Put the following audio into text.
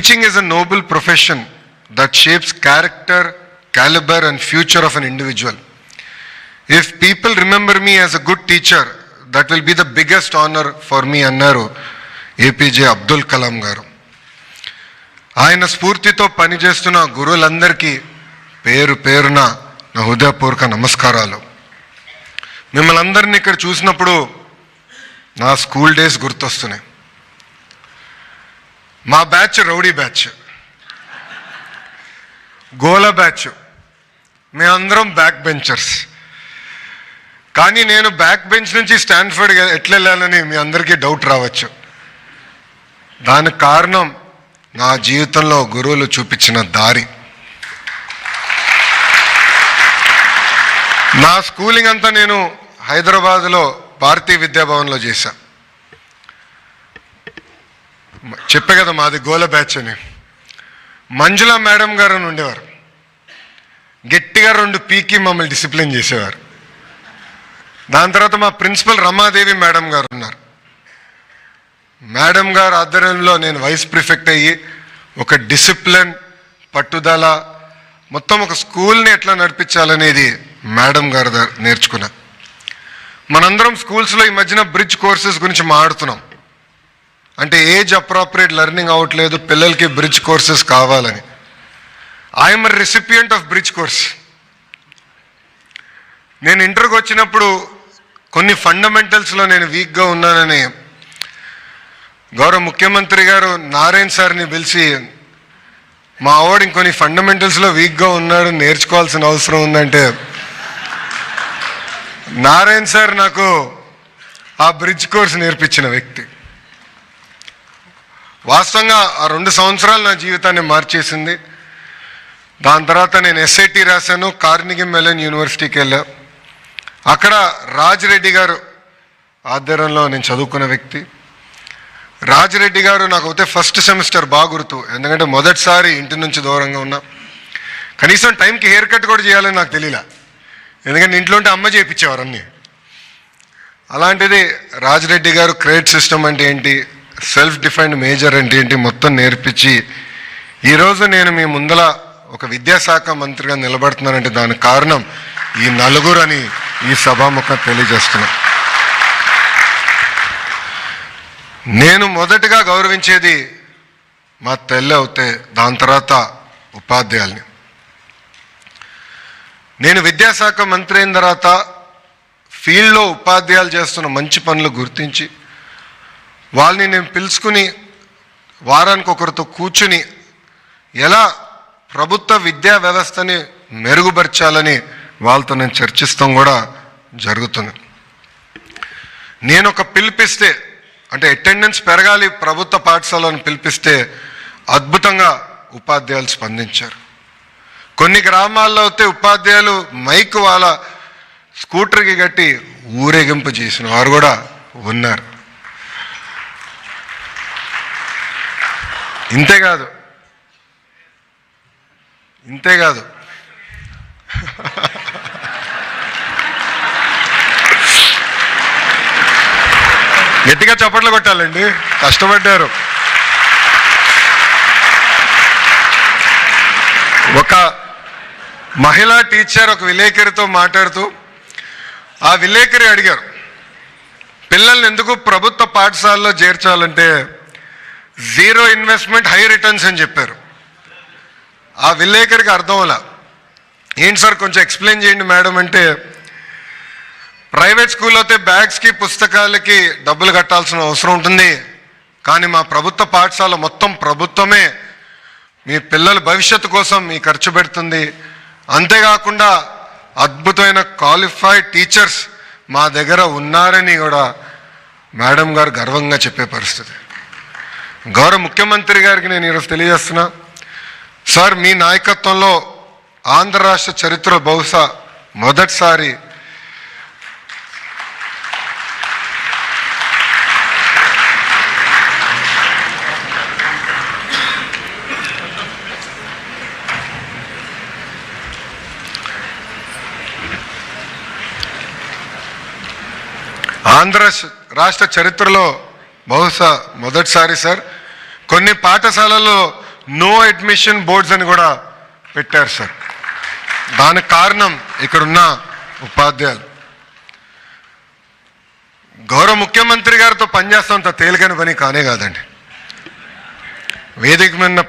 Teaching is a noble profession that shapes character, caliber and future of an individual. If people remember me as a good teacher, that will be the biggest honor for me అన్నారు APJ Abdul Kalam గారు. ఆయన స్ఫూర్తితో పనిచేస్తున్న గురువులందరికీ పేరు పేరున నా హృదయపూర్వక నమస్కారాలు. మిమ్మల్ని అందరినీ ఇక్కడ చూసినప్పుడు నా స్కూల్ డేస్ గుర్తొస్తున్నాయి. మా బ్యాచ్ రౌడీ బ్యాచ్, గోల బ్యాచ్, మేమందరం బ్యాక్ బెంచర్స్. కానీ నేను బ్యాక్ బెంచ్ నుంచి స్టాన్ఫర్డ్ ఎట్లా వెళ్ళాలని మీ అందరికీ డౌట్ రావచ్చు. దానికి కారణం నా జీవితంలో గురువులు చూపించిన దారి. నా స్కూలింగ్ అంతా నేను హైదరాబాద్లో భారతీయ విద్యాభవన్లో చేశా. చెప్పే కదా మాది గోల బ్యాచ్ అని. మంజుల మేడం గారు అని ఉండేవారు, గట్టిగా 2 పీకి మమ్మల్ని డిసిప్లిన్ చేసేవారు. దాని తర్వాత మా ప్రిన్సిపల్ రమాదేవి మేడం గారు ఉన్నారు. మేడం గారు ఆధ్వర్యంలో నేను వైస్ ప్రిఫెక్ట్ అయ్యి ఒక డిసిప్లిన్, పట్టుదల, మొత్తం ఒక స్కూల్ని ఎట్లా నడిపించాలనేది మేడం గారు నేర్చుకున్నా. మనందరం స్కూల్స్లో ఈ మధ్యన బ్రిడ్జ్ కోర్సెస్ గురించి మాట్లాడుతున్నాం. అంటే ఏజ్ అప్రాప్రియేట్ లెర్నింగ్ అవ్వట్లేదు, పిల్లలకి బ్రిడ్జ్ కోర్సెస్ కావాలని. I'm a recipient of bridge course. నేను ఇంటర్కి వచ్చినప్పుడు కొన్ని ఫండమెంటల్స్లో నేను వీక్గా ఉన్నానని గౌరవ ముఖ్యమంత్రి గారు నారాయణ్ సార్ని పిలిచి, మా వాడు ఇంకొన్ని ఫండమెంటల్స్లో వీక్గా ఉన్నాడు, నేర్చుకోవాల్సిన అవసరం ఉందంటే నారాయణ్ సార్ నాకు ఆ బ్రిడ్జ్ కోర్స్ నేర్పించిన వ్యక్తి. వాస్తవంగా ఆ 2 సంవత్సరాలు నా జీవితాన్ని మార్చేసింది. దాని తర్వాత నేను ఎస్ఐటి రాశాను, కార్నిగీ మెలన్ యూనివర్సిటీకి వెళ్ళా. అక్కడ రాజిరెడ్డి గారు ఆధ్వర్యంలో నేను చదువుకున్న వ్యక్తి. రాజిరెడ్డి గారు నాకు అయితే ఫస్ట్ సెమిస్టర్ బాగా గుర్తు, ఎందుకంటే మొదటిసారి ఇంటి నుంచి దూరంగా ఉన్నా. కనీసం టైంకి హెయిర్ కట్ కూడా చేయాలని నాకు తెలియలే, ఎందుకంటే ఇంట్లో ఉంటే అమ్మ చేయించేవారు అన్నీ. అలాంటిది రాజిరెడ్డి గారు క్రెడిట్ సిస్టమ్ అంటే ఏంటి, సెల్ఫ్ డిఫైన్డ్ మేజర్ అంటే ఏంటి మొత్తం నేర్పించి ఈరోజు నేను మీ ముందల ఒక విద్యాశాఖ మంత్రిగా నిలబడుతున్నానంటే దానికి కారణం ఈ నలుగురు అని ఈ సభాముఖం తెలియజేస్తున్నా. నేను మొదటగా గౌరవించేది మా తల్లి అవుతే, దాని తర్వాత ఉపాధ్యాయుల్ని. నేను విద్యాశాఖ మంత్రి అయిన తర్వాత ఫీల్డ్లో ఉపాధ్యాయులు చేస్తున్న మంచి పనులు గుర్తించి వాళ్ళని నేను పిలుచుకుని వారానికి ఒకరితో కూర్చుని ఎలా ప్రభుత్వ విద్యా వ్యవస్థని మెరుగుపరచాలని వాళ్ళతో నేను చర్చిస్తాం కూడా జరుగుతుంది. నేను ఒక పిలిపిస్తే, అంటే అటెండెన్స్ పెరగాలి ప్రభుత్వ పాఠశాలను పిలిపిస్తే అద్భుతంగా ఉపాధ్యాయులు స్పందించారు. కొన్ని గ్రామాల్లో అయితే ఉపాధ్యాయులు మైక్ వాళ్ళ స్కూటర్కి కట్టి ఊరేగింపు చేసిన వారు కూడా ఉన్నారు. ఇంతేకాదు గట్టిగా చప్పట్లు కొట్టాలండి, కష్టపడ్డారు. ఒక మహిళా టీచర్ ఒక విలేకరితో మాట్లాడుతూ, ఆ విలేకరి అడిగారు, పిల్లల్ని ఎందుకు ప్రభుత్వ పాఠశాలలో చేర్చాలంటే 0 ఇన్వెస్ట్మెంట్ హై రిటర్న్స్ అని చెప్పారు. ఆ విలేకరికి అర్థం అవ్వలా. ఏంటి సార్ కొంచెం ఎక్స్ప్లెయిన్ చేయండి మేడం అంటే, ప్రైవేట్ స్కూల్లో అయితే బ్యాగ్స్కి పుస్తకాలకి డబ్బులు కట్టాల్సిన అవసరం ఉంటుంది, కానీ మా ప్రభుత్వ పాఠశాల మొత్తం ప్రభుత్వమే మీ పిల్లల భవిష్యత్తు కోసం మీ ఖర్చు పెడుతుంది. అంతేకాకుండా అద్భుతమైన క్వాలిఫైడ్ టీచర్స్ మా దగ్గర ఉన్నారని కూడా మేడం గారు గర్వంగా చెప్పే పరిస్థితి. గౌరవ ముఖ్యమంత్రి గారికి నేను ఈరోజు తెలియజేస్తున్నా, సార్ మీ నాయకత్వంలో ఆంధ్ర రాష్ట్ర చరిత్రలో బహుశా మొదటిసారి ఆంధ్ర రాష్ట్ర చరిత్రలో బహుశా మొదటిసారి సార్ కొన్ని పాఠశాలల్లో నో అడ్మిషన్ బోర్డ్స్ అని కూడా పెట్టారు సార్. దానికి కారణం ఇక్కడున్న ఉపాధ్యాయులు. గౌరవ ముఖ్యమంత్రి గారితో పనిచేస్తాంత తేలికైన పని కానే కాదండి. వేదిక మీద పెద్ద